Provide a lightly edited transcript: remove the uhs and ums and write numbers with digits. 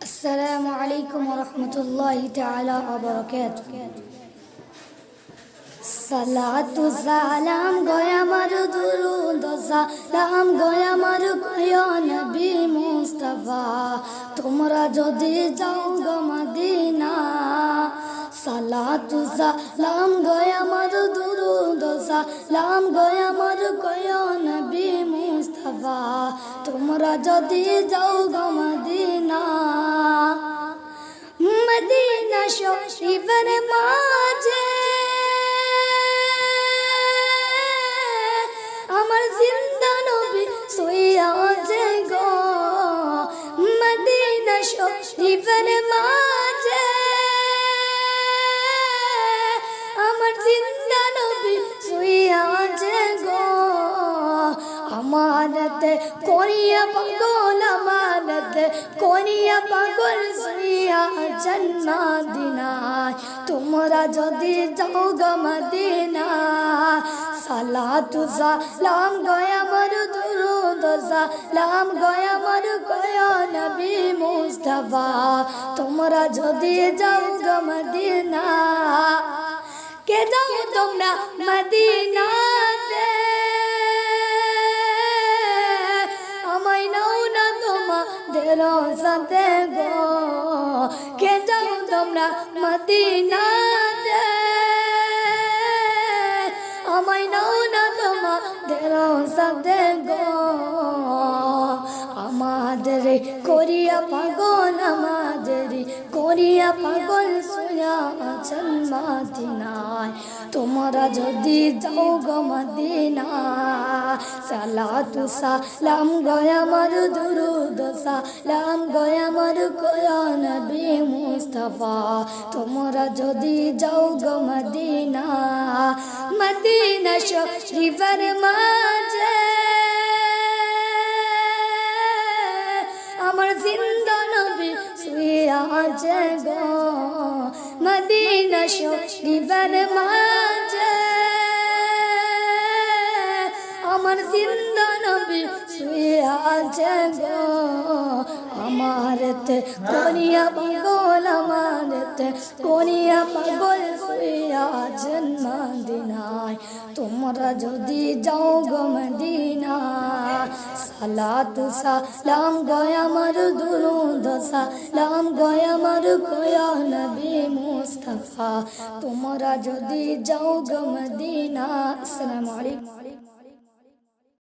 السلام عليكم ورحمة الله تعالى وبركاته. সালাতু সালাম গয়া মার দুরুদ সালাম গয়া মার গয়া নবী মুস্তাফা তোমরা যদি যাও গো মদিনা সালাতু সালাম গয়া মার দুরুদ সালাম গয়া মার গয়া নবী মুস্তাফা তোমরা যদি যাও গো মদিনা মদিনা শরীফের মাঝে আমার জিন্দা নবী শুইয়া আছে গো মদিনা শরীফের মাঝে আমার জিন্দা নবী শুইয়া আছে গো আমানতে করিয়া পাগল আমানতে করিয়া পাগল শুইয়া আছেন মদিনায় তোমরা যদি যাও গো মদিনা সালাতু সালাম গয়া মার দুরুদ সালাম গয়া মার গয়া নবী মুস্তাফা তোমরা যদি যাও গো মদিনা কে যাও তোমরা মদিনাতে আমায় নাও না তোমাদের সাথে গো কে যাও তোমরা মদিনাতে আমায় নাও না তোমাদের সাথে গো আমাদের করিয়া পাগল আমাদের করিয়া পাগল শুয়া আছেন মদিনায় তোমরা যদি যাও গো মদিনা সালাতু সালাম গয়া মার দুরুদ সালাম গয়া মার গয়া নবী মুস্তাফা তোমরা যদি যাও গো মদিনা মদিনা শরীফের মাঝে আমার জিন্দা নবী শুইয়া আছে গো মদিনা শরীফের মাঝে আমার জিন্দা নবী শুইয়া আছে গো আমারতে করিয়া পাগল আমারতে করিয়া পাগল শুইয়া আছেন মদিনায় তোমরা যদি যাও গো মদিনা সালাতু সালাম গয়া মার দুরুদ সালাম গয়া মার গয়া নবী মুস্তাফা তোমরা যদি যাও গো মদিনা। আসসালামু আলাইকুম।